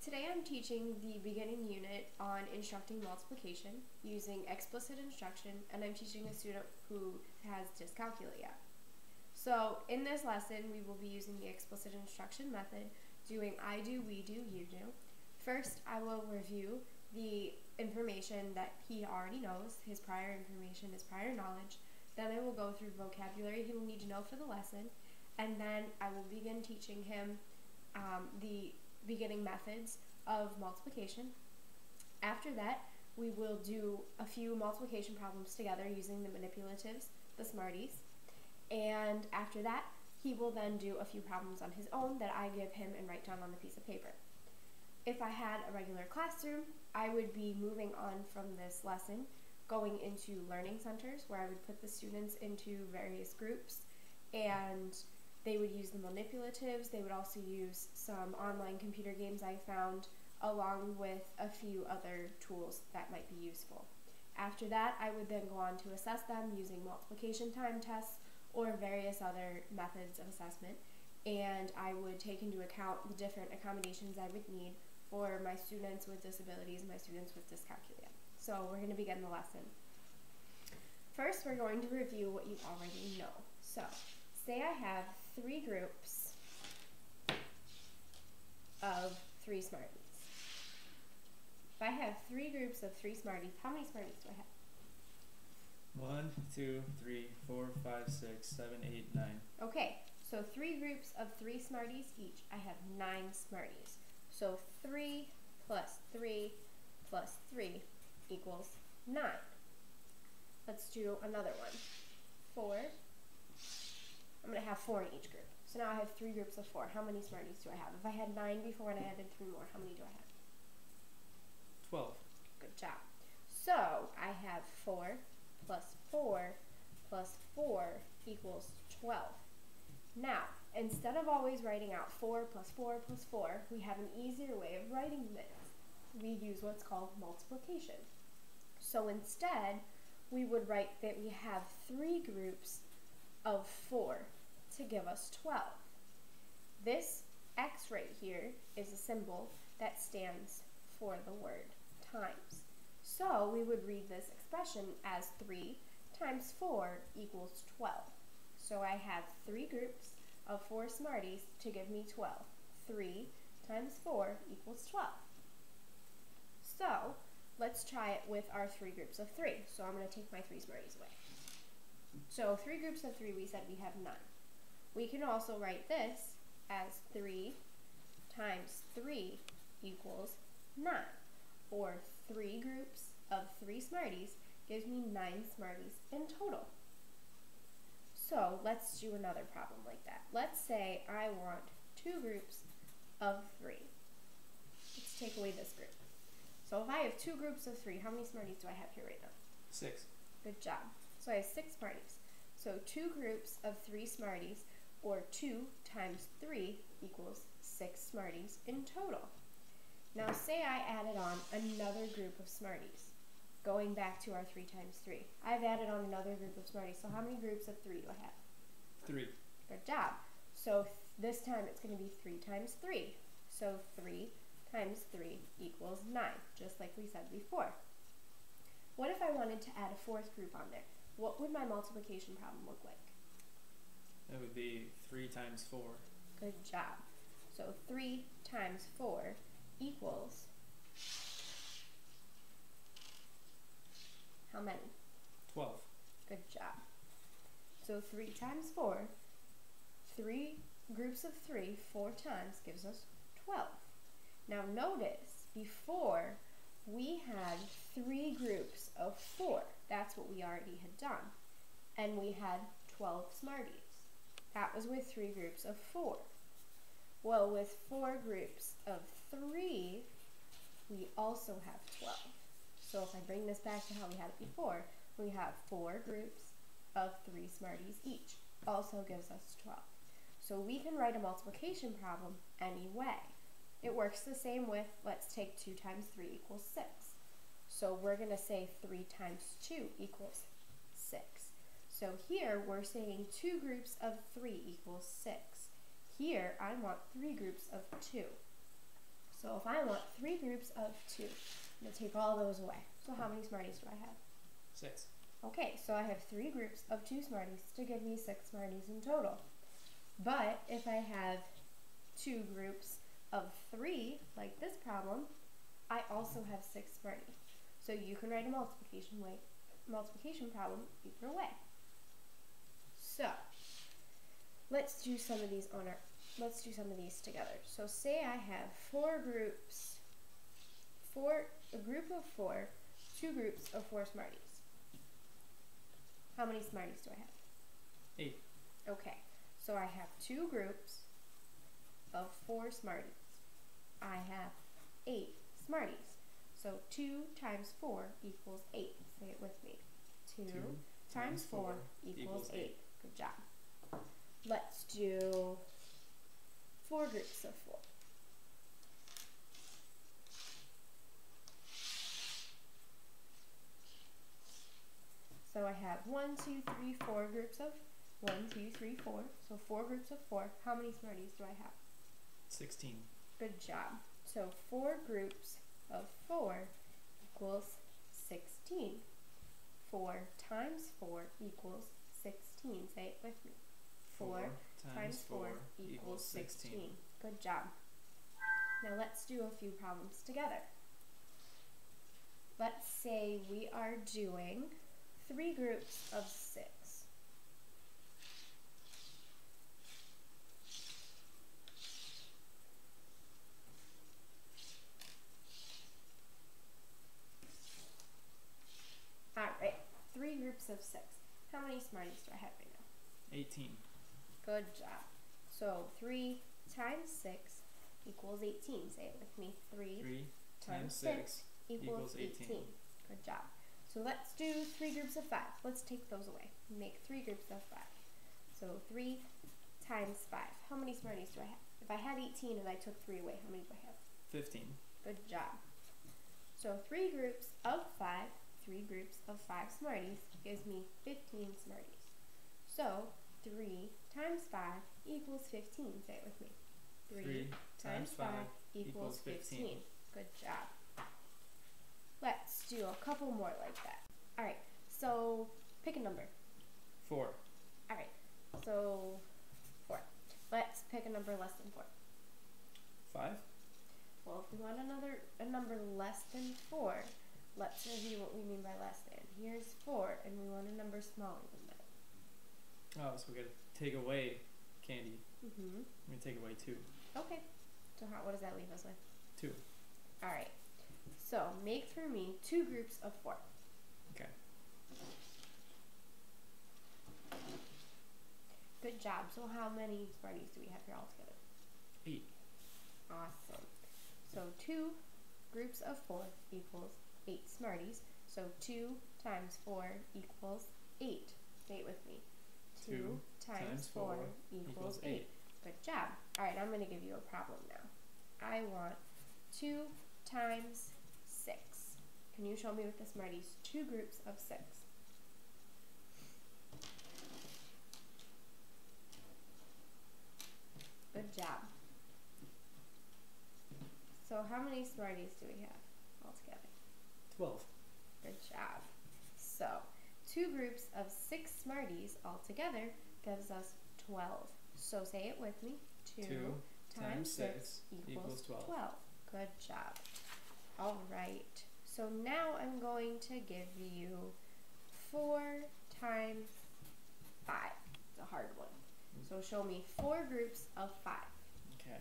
Today I'm teaching the beginning unit on instructing multiplication using explicit instruction, and I'm teaching a student who has dyscalculia. So in this lesson we will be using the explicit instruction method, doing I do, we do, you do. First I will review the information that he already knows, his prior information, his prior knowledge. Then I will go through vocabulary he will need to know for the lesson, and then I will begin teaching him the beginning methods of multiplication. After that, we will do a few multiplication problems together using the manipulatives, the Smarties, and after that, he will then do a few problems on his own that I give him and write down on a piece of paper. If I had a regular classroom, I would be moving on from this lesson, going into learning centers where I would put the students into various groups, and they would use the manipulatives. They would also use some online computer games I found, along with a few other tools that might be useful. After that, I would then go on to assess them using multiplication time tests or various other methods of assessment, and I would take into account the different accommodations I would need for my students with disabilities and my students with dyscalculia. So we're going to begin the lesson. First, we're going to review what you already know. So, say I have three groups of three Smarties. If I have three groups of three Smarties, how many Smarties do I have? 1, 2, 3, 4, 5, 6, 7, 8, 9. Okay, so three groups of three Smarties each. I have 9 Smarties. So 3 plus 3 plus 3 equals 9. Let's do another one. 4. I'm going to have 4 in each group. So now I have 3 groups of 4. How many Smarties do I have? If I had 9 before and I added 3 more, how many do I have? 12. Good job. So I have 4 plus 4 plus 4 equals 12. Now, instead of always writing out 4 plus 4 plus 4, we have an easier way of writing this. We use what's called multiplication. So instead, we would write that we have 3 groups of 4 to give us 12. This X right here is a symbol that stands for the word times. So we would read this expression as 3 times 4 equals 12. So I have 3 groups of 4 Smarties to give me 12. 3 times 4 equals 12. So let's try it with our 3 groups of 3. So I'm going to take my 3 Smarties away. So 3 groups of 3, we said we have 9. We can also write this as 3 times 3 equals 9. Or 3 groups of 3 Smarties gives me 9 Smarties in total. So let's do another problem like that. Let's say I want 2 groups of 3. Let's take away this group. So if I have 2 groups of 3, how many Smarties do I have here right now? 6. Good job. So I have 6 Smarties. So 2 groups of 3 Smarties, or 2 times 3 equals 6 Smarties in total. Now say I added on another group of Smarties. Going back to our 3 times 3. I've added on another group of Smarties. So how many groups of 3 do I have? 3. Good job. So this time it's going to be 3 times 3. So 3 times 3 equals 9, just like we said before. What if I wanted to add a 4th group on there? What would my multiplication problem look like? That would be 3 times 4. Good job. So 3 times 4 equals how many? 12. Good job. So 3 times 4, 3 groups of 3, 4 times gives us 12. Now notice, before we had 3 groups of 4. That's what we already had done. And we had 12 Smarties. That was with 3 groups of 4. Well, with 4 groups of 3, we also have 12. So if I bring this back to how we had it before, we have 4 groups of 3 Smarties each. Also gives us 12. So we can write a multiplication problem any way. It works the same with, let's take 2 times 3 equals 6. So we're going to say 3 times 2 equals 6. So here we're saying 2 groups of 3 equals 6. Here I want 3 groups of 2. So if I want 3 groups of 2, I'm going to take all those away. So how many Smarties do I have? 6. Okay, so I have 3 groups of 2 Smarties to give me 6 Smarties in total. But if I have 2 groups of 3, like this problem, I also have 6 Smarties. So you can write a multiplication problem either way. So let's do some of these together. So say I have 4 groups, a group of 4, 2 groups of 4 Smarties. How many Smarties do I have? 8. Okay, so I have 2 groups of 4 Smarties. I have 8 Smarties. So 2 times 4 equals 8. Say it with me. 2 times 4 equals 8. Good job. Let's do 4 groups of 4. So I have 1, 2, 3, 4 groups of 1, 2, 3, 4. So 4 groups of 4. How many Smarties do I have? 16. Good job. So 4 groups of 4 equals 16. 4 times 4 equals 16. Say it with me. 4 times 4 equals 16. Good job. Now let's do a few problems together. Let's say we are doing 3 groups of 6. Alright, 3 groups of 6. How many Smarties do I have right now? 18. Good job. So 3 times 6 equals 18. Say it with me. 3 times 6 equals 18. Good job. So let's do 3 groups of 5. Let's take those away. Make 3 groups of 5. So 3 times 5. How many Smarties do I have? If I had 18 and I took 3 away, how many do I have? 15. Good job. So 3 groups of 5, 3 groups of 5 Smarties gives me 15 Smarties. So 3 times 5 equals 15. Say it with me. 3 times 5 equals 15. Good job. Let's do a couple more like that. Alright, so pick a number. 4. Alright, so 4. Let's pick a number less than 4. 5. Well, if we want a number less than 4, let's review what we mean by less than. Here's 4, and we want a number smaller than that. Oh, so we gotta take away candy. Mm-hmm. We're gonna take away 2. Okay. So what does that leave us with? 2. Alright. So make for me 2 groups of 4. Okay. Good job. So how many Smarties do we have here all together? 8. Awesome. So 2 groups of 4 equals 8 Smarties. So 2 times 4 equals 8. Say it with me. 2 times 4 equals 8. Good job. Alright, I'm going to give you a problem now. I want 2 times 6. Can you show me with the Smarties 2 groups of 6? Good job. So how many Smarties do we have altogether? 12. Good job. So 2 groups of 6 Smarties altogether gives us 12. So say it with me. 2 times 6 equals 12. Good job. Alright. So now I'm going to give you 4 times 5. It's a hard one. So show me 4 groups of 5. Okay.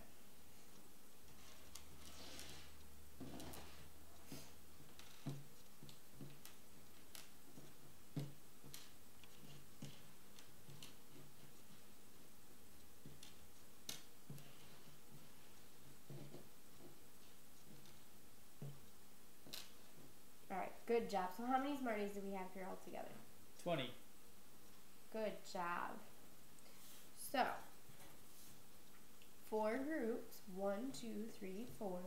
Alright, good job. So how many Smarties do we have here all together? 20. Good job. So, 4 groups, 1, 2, 3, 4,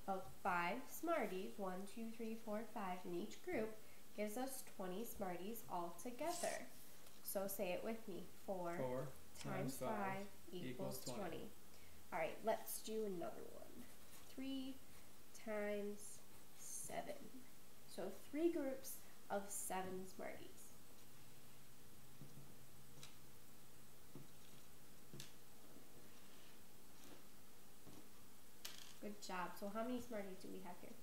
of 5 Smarties, 1, 2, 3, 4, 5 in each group, gives us 20 Smarties all together. So say it with me. 4 times 5 equals 20. Alright, let's do another one. 3 times 7. So 3 groups of 7 Smarties. Good job. So how many Smarties do we have here?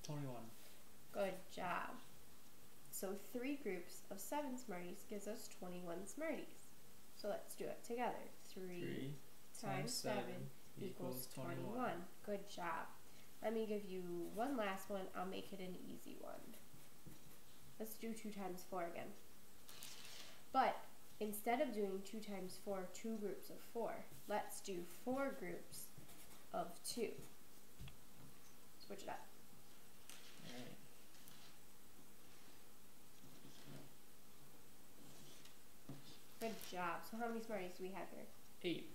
21. Good job. So 3 groups of 7 Smarties gives us 21 Smarties. So let's do it together. 3 times 7 equals 21. Good job. Let me give you one last one. I'll make it an easy one. Let's do 2 times 4 again. But instead of doing 2 times 4, 2 groups of 4, let's do 4 groups of 2. Switch it up. Alright. Good job. So how many Smarties do we have here? 8.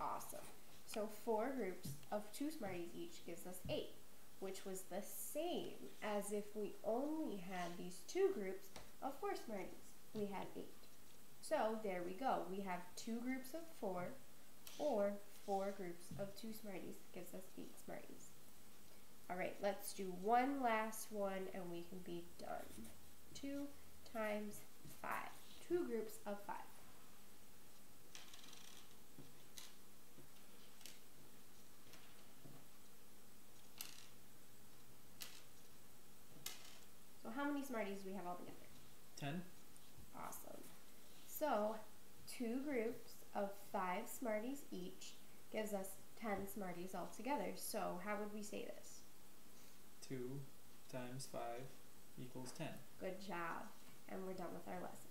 Awesome. So 4 groups of 2 Smarties each gives us 8, which was the same as if we only had these 2 groups of 4 Smarties. We had 8. So there we go. We have 2 groups of 4 or 4 groups of 2 Smarties gives us 8 Smarties. Alright, let's do one last one and we can be done. 2 times 5. 2 groups of 5. So how many Smarties do we have altogether? 10. Awesome. So 2 groups of 5 Smarties each gives us 10 Smarties altogether. So how would we say this? 2 times 5 equals 10. Good job. And we're done with our lesson.